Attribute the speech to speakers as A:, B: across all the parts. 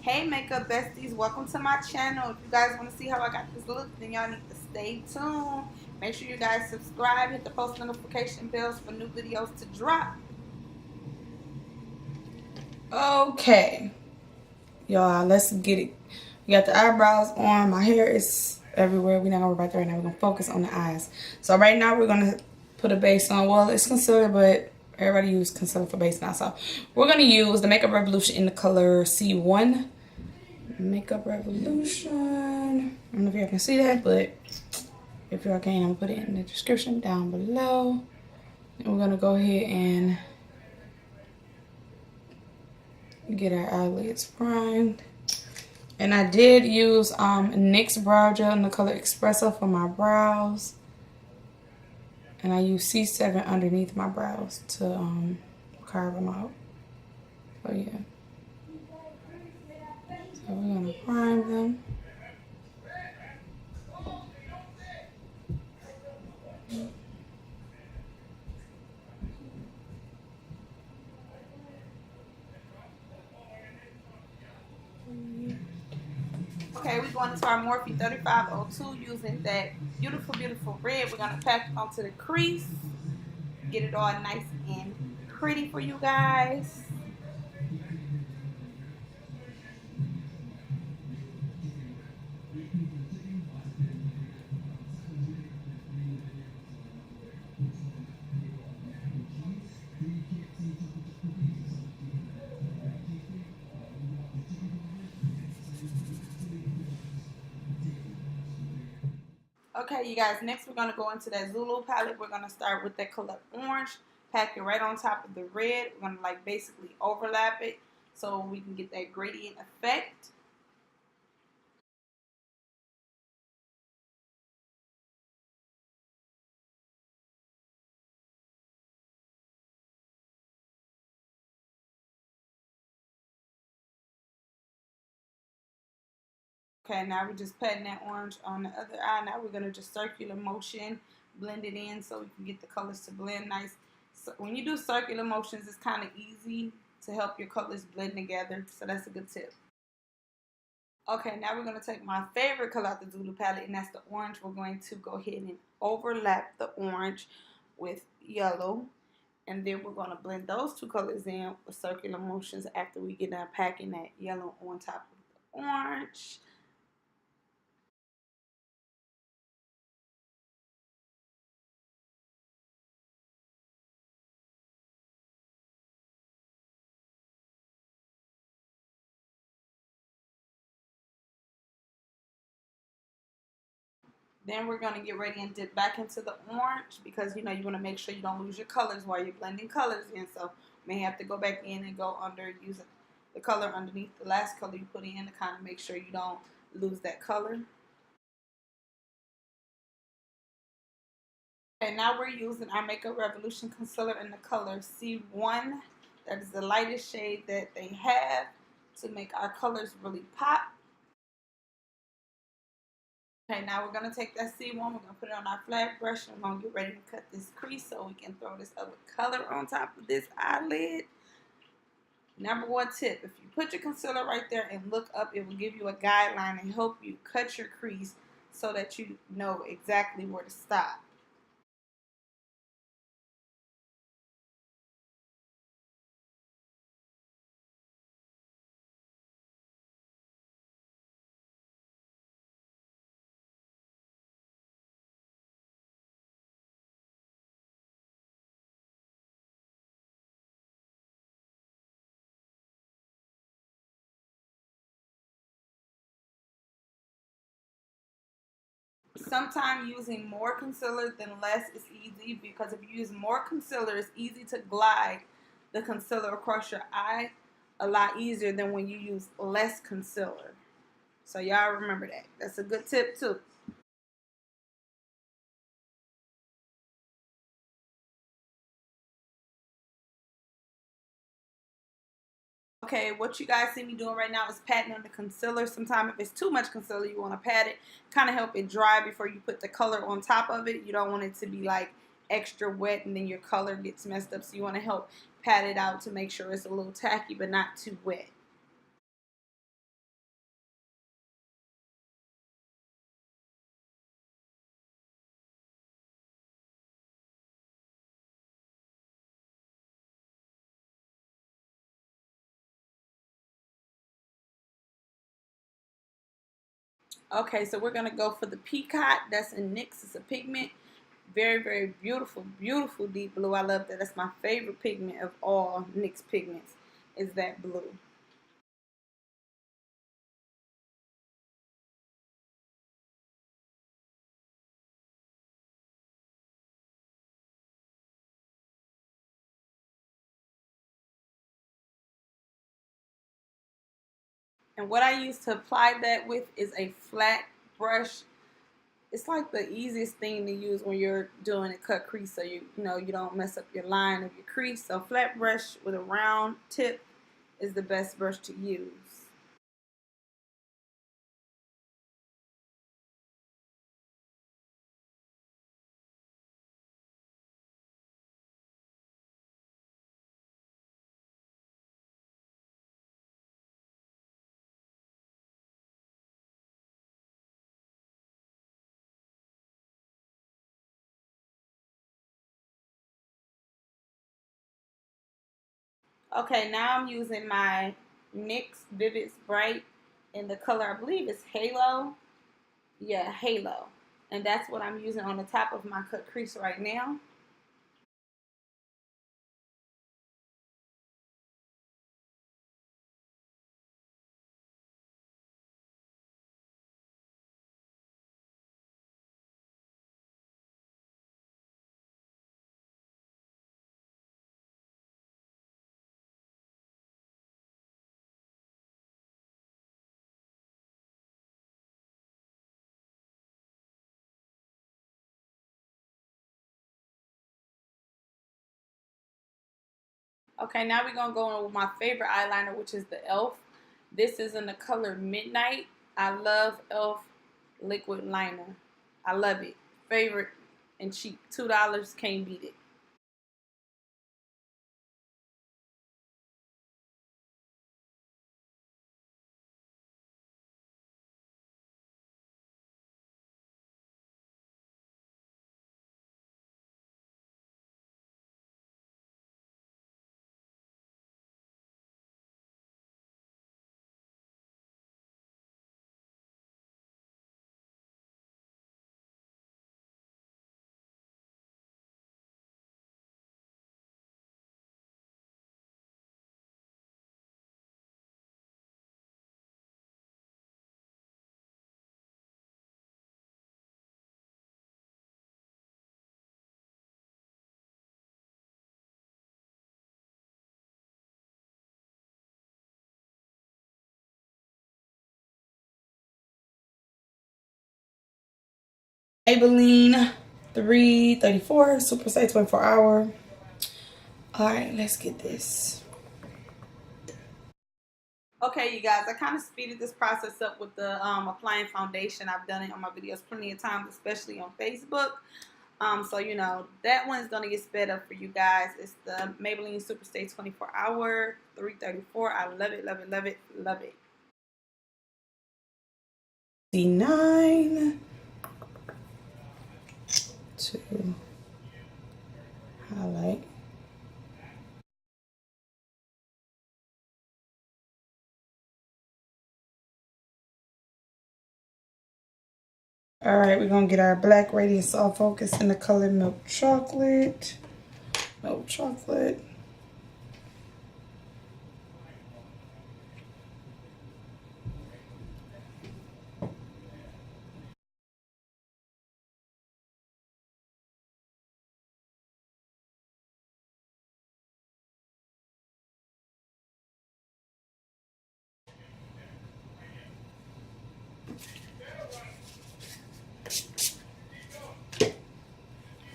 A: Hey makeup besties, welcome to my channel. If you guys want to see how I got this look, then y'all need to stay tuned. Make sure you guys subscribe, hit the post notification bells for new videos to drop. Okay, y'all, let's get it. We got the eyebrows on. My hair is everywhere. We're not gonna worry about that right now. We're gonna focus on the eyes. So right now we're gonna put a base on. Well, it's concealer, but everybody use concealer for base now. So we're gonna use the Makeup Revolution in the color C1. Makeup Revolution. I don't know if y'all can see that, but if y'all can, I'm gonna put it in the description down below. And we're gonna go ahead and get our eyelids primed. And I did use NYX brow gel in the color Espresso for my brows. And I use C7 underneath my brows to carve them out. So yeah. So we're gonna prime them. Okay, we're going into our Morphe 3502 using that beautiful red. We're going to pack it onto the crease. Get it all nice and pretty for you guys. Okay, you guys, next we're going to go into that Zulu palette. We're going to start with that color orange. Pack it right on top of the red. We're going to like basically overlap it so we can get that gradient effect. Okay, now we're just patting that orange on the other eye. Now we're going to just circular motion, blend it in so we can get the colors to blend nice. So when you do circular motions, it's kind of easy to help your colors blend together. So that's a good tip. Okay, now we're going to take my favorite color out the Zulu palette, and that's the orange. We're going to go ahead and overlap the orange with yellow. And then we're going to blend those two colors in with circular motions after we get done packing that yellow on top of the orange. Then we're going to get ready and dip back into the orange because, you know, you want to make sure you don't lose your colors while you're blending colors in. So you may have to go back in and go under using the color underneath the last color you put in to kind of make sure you don't lose that color. And now we're using our Makeup Revolution concealer in the color C1. That is the lightest shade that they have to make our colors really pop. Okay, now we're going to take that C1, we're going to put it on our flat brush, and we're going to get ready to cut this crease so we can throw this other color on top of this eyelid. Number one tip, if you put your concealer right there and look up, it will give you a guideline and help you cut your crease so that you know exactly where to stop. Sometimes using more concealer than less is easy because if you use more concealer, it's easy to glide the concealer across your eye a lot easier than when you use less concealer. So y'all remember that. That's a good tip too. Okay, what you guys see me doing right now is patting on the concealer. Sometimes if it's too much concealer, you want to pat it, kind of help it dry before you put the color on top of it. You don't want it to be like extra wet and then your color gets messed up. So you want to help pat it out to make sure it's a little tacky but not too wet. Okay, so we're gonna go for the Peacock. That's in NYX. It's a pigment. Very, very beautiful, beautiful deep blue. I love that. That's my favorite pigment of all NYX pigments, is that blue. And what I use to apply that with is a flat brush. It's like the easiest thing to use when you're doing a cut crease, so you know you don't mess up your line of your crease. So flat brush with a round tip is the best brush to use. Okay, now I'm using my NYX Vivid Bright in the color, I believe it's Halo. Yeah, Halo. And that's what I'm using on the top of my cut crease right now. Okay, now we're gonna go on with my favorite eyeliner, which is the e.l.f. This is in the color Midnight. I love e.l.f. liquid liner. I love it. Favorite and cheap. $2, can't beat it. Maybelline 334 Super Stay 24 Hour. All right, let's get this. Okay, you guys, I kind of speeded this process up with the applying foundation. I've done it on my videos plenty of times, especially on Facebook. So you know that one's gonna get sped up for you guys. It's the Maybelline Superstay 24 Hour 334. I love it, love it, love it, love it. D9 to highlight. All right, we're gonna get our black radiant soft focus in the color milk chocolate. Milk chocolate.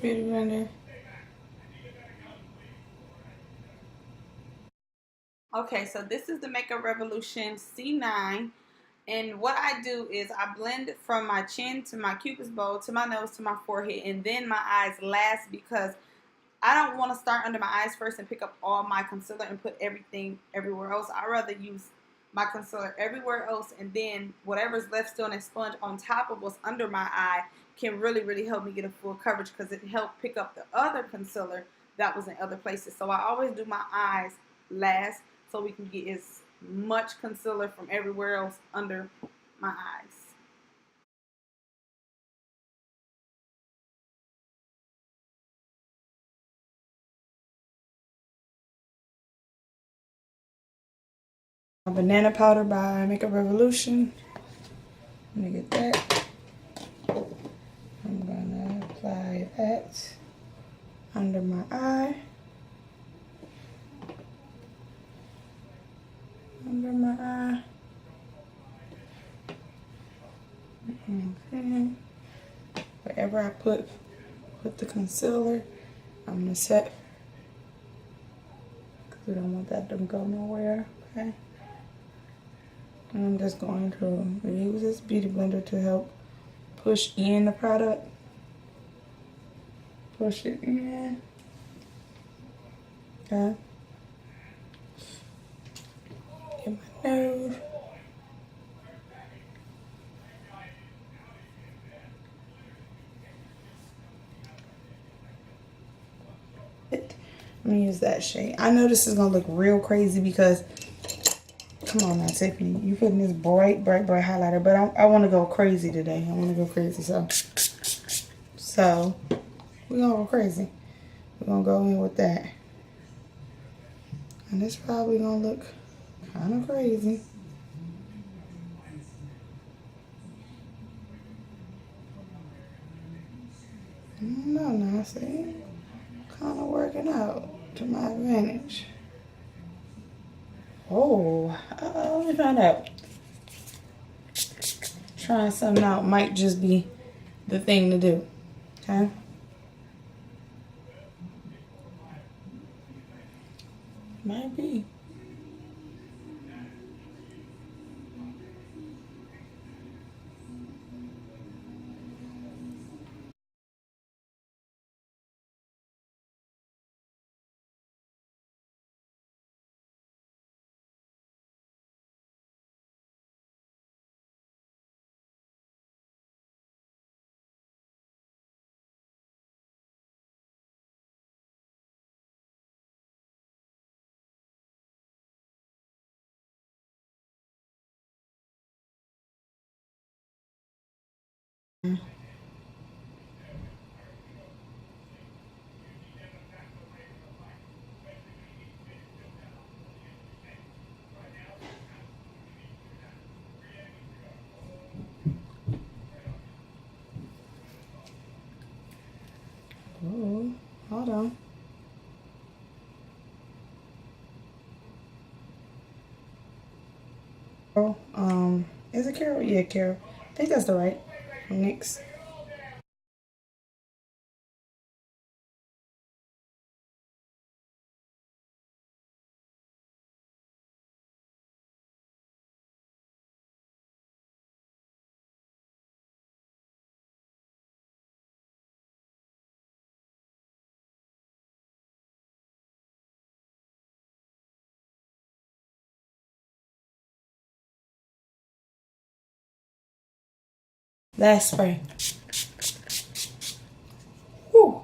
A: Beauty blender. Okay, so this is the Makeup Revolution C9. And what I do is I blend it from my chin to my cupid's bow to my nose to my forehead and then my eyes last, because I don't want to start under my eyes first and pick up all my concealer and put everything everywhere else. I'd rather use my concealer everywhere else, and then whatever's left still in a sponge on top of what's under my eye can really, really help me get a full coverage, because it helped pick up the other concealer that was in other places. So I always do my eyes last so we can get as much concealer from everywhere else under my eyes. Banana powder by Makeup Revolution. Let me get that. I'm gonna apply that under my eye. Under my eye. Okay. Wherever I put the concealer, I'm gonna set, because we don't want that to go nowhere. Okay. And I'm just going to use this beauty blender to help push in the product. Push it in. Okay. Get my nose. I'm gonna use that shade. I know this is gonna look real crazy because, come on now, Tiffany, you putting this bright highlighter, but I want to go crazy today. I want to go crazy, so we're gonna go crazy. We're gonna go in with that, and it's probably gonna look kind of crazy. No, no, see, kind of working out to my advantage. Oh, let me find out. Trying something out might just be the thing to do. Okay. Might be. Oh, hold on. Is it Carol? Yeah, Carol. I think that's the right. Next. Last spray. Whew.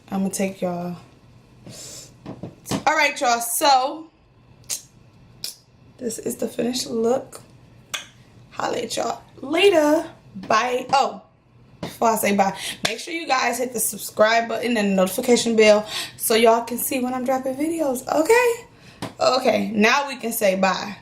A: I'm gonna take y'all. All right, y'all. So this is the finished look. Holla at y'all later. Bye. Oh, before I say bye, make sure you guys hit the subscribe button and the notification bell so y'all can see when I'm dropping videos. Okay. Okay. Now we can say bye.